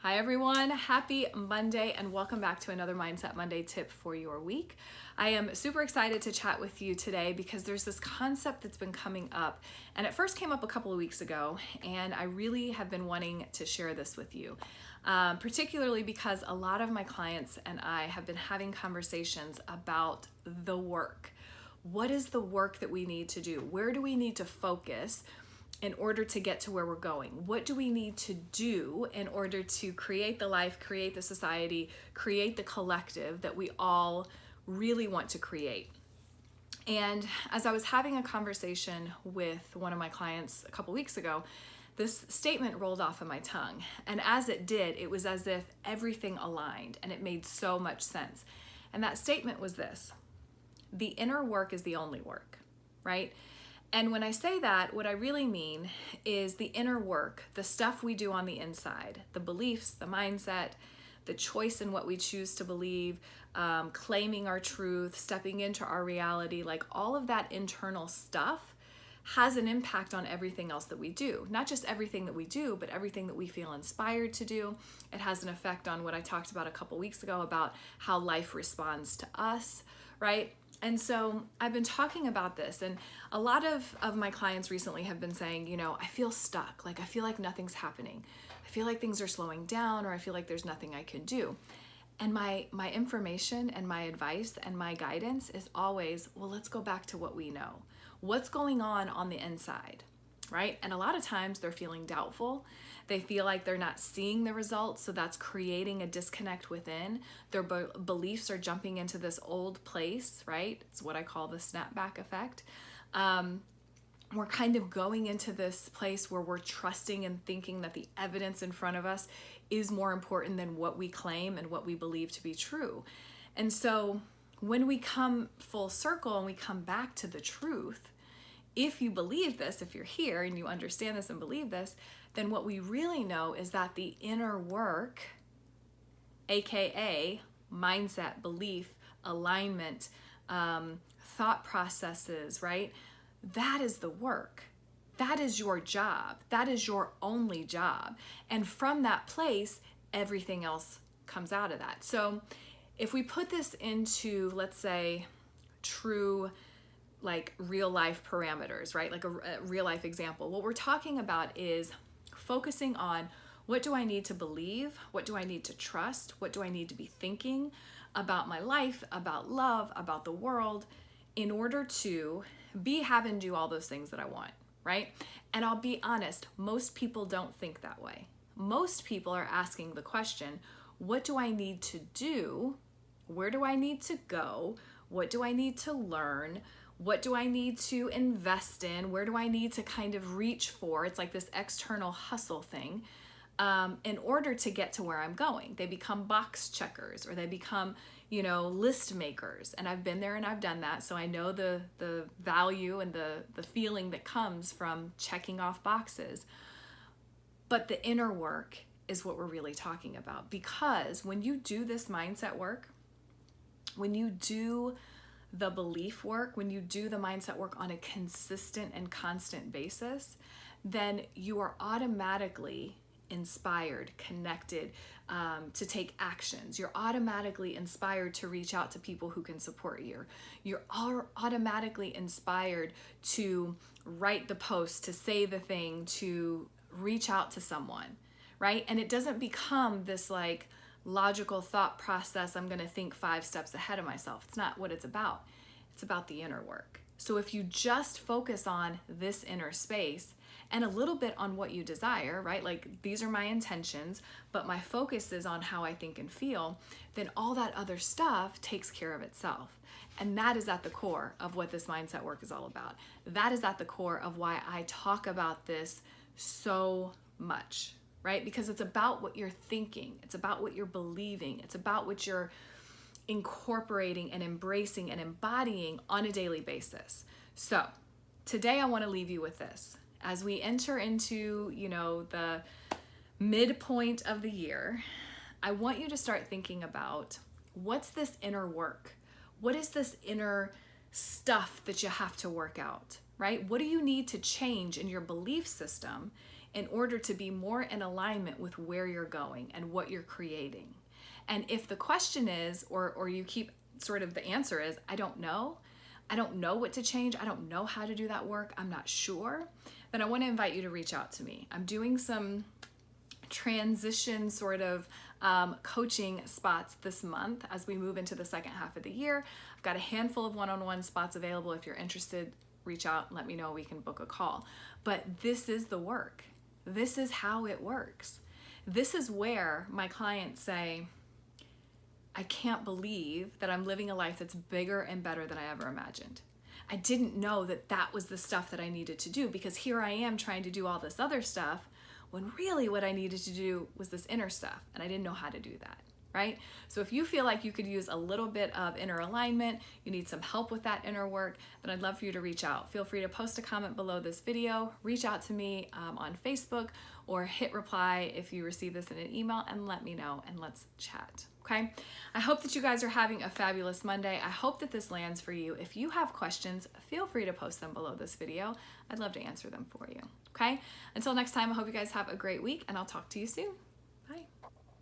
Hi everyone, happy Monday and welcome back to another Mindset Monday tip for your week. I am super excited to chat with you today because there's this concept that's been coming up, and it first came up a couple of weeks ago, and I really have been wanting to share this with you, particularly because a lot of my clients and I have been having conversations about the work. What is the work that we need to do? Where do we need to focus in order to get to where we're going? What do we need to do in order to create the life, create the society, create the collective that we all really want to create? And as I was having a conversation with one of my clients a couple weeks ago, this statement rolled off of my tongue. And as it did, it was as if everything aligned and it made so much sense. And that statement was this: the inner work is the only work, right? And when I say that, what I really mean is the inner work, the stuff we do on the inside, the beliefs, the mindset, the choice in what we choose to believe, claiming our truth, stepping into our reality, like all of that internal stuff has an impact on everything else that we do. Not just everything that we do, but everything that we feel inspired to do. It has an effect on what I talked about a couple weeks ago about how life responds to us, right? And so I've been talking about this, and a lot of my clients recently have been saying, I feel stuck. Like I feel like nothing's happening. I feel like things are slowing down, or I feel like there's nothing I can do. And my information and my advice and my guidance is always, well, let's go back to what we know. What's going on the inside, right? And a lot of times they're feeling doubtful. They feel like they're not seeing the results, so that's creating a disconnect within. Their beliefs are jumping into this old place, right? It's what I call the snapback effect. We're kind of going into this place where we're trusting and thinking that the evidence in front of us is more important than what we claim and what we believe to be true. And so when we come full circle and we come back to the truth, if you believe this, if you're here and you understand this and believe this, then what we really know is that the inner work, aka mindset, belief, alignment, thought processes, right? That is the work. That is your job. That is your only job. And from that place, everything else comes out of that. So if we put this into, let's say, true like real life parameters, right? Like a real life example. What we're talking about is focusing on, what do I need to believe? What do I need to trust? What do I need to be thinking about my life, about love, about the world, in order to be, have, and do all those things that I want, right? And I'll be honest, most people don't think that way. Most people are asking the question, what do I need to do? Where do I need to go? What do I need to learn? What do I need to invest in? Where do I need to kind of reach for? It's like this external hustle thing in order to get to where I'm going. They become box checkers, or they become, list makers. And I've been there and I've done that. So I know the value and the feeling that comes from checking off boxes. But the inner work is what we're really talking about. Because when you do this mindset work, when you do the belief work, when you do the mindset work on a consistent and constant basis, then you are automatically inspired, connected to take actions. You're automatically inspired to reach out to people who can support you. You're automatically inspired to write the post, to say the thing, to reach out to someone, right? And it doesn't become this like logical thought process, I'm going to think 5 steps ahead of myself. It's not what it's about. It's about the inner work. So if you just focus on this inner space and a little bit on what you desire, right? Like these are my intentions, but my focus is on how I think and feel, then all that other stuff takes care of itself. And that is at the core of what this mindset work is all about. That is at the core of why I talk about this so much, right? Because it's about what you're thinking. It's about what you're believing. It's about what you're incorporating and embracing and embodying on a daily basis. So today I want to leave you with this. As we enter into, the midpoint of the year, I want you to start thinking about, what's this inner work? What is this inner stuff that you have to work out, right? What do you need to change in your belief system in order to be more in alignment with where you're going and what you're creating. And if the question is, or you keep sort of the answer is, I don't know what to change, I don't know how to do that work, I'm not sure, then I want to invite you to reach out to me. I'm doing some transition sort of coaching spots this month as we move into the second half of the year. I've got a handful of one-on-one spots available. If you're interested, reach out and let me know. We can book a call. But this is the work. This is how it works. This is where my clients say, I can't believe that I'm living a life that's bigger and better than I ever imagined. I didn't know that that was the stuff that I needed to do, because here I am trying to do all this other stuff when really what I needed to do was this inner stuff, and I didn't know how to do that, right? So if you feel like you could use a little bit of inner alignment, you need some help with that inner work, then I'd love for you to reach out. Feel free to post a comment below this video, reach out to me on Facebook, or hit reply if you receive this in an email and let me know, and let's chat. Okay? I hope that you guys are having a fabulous Monday. I hope that this lands for you. If you have questions, feel free to post them below this video. I'd love to answer them for you. Okay? Until next time, I hope you guys have a great week, and I'll talk to you soon.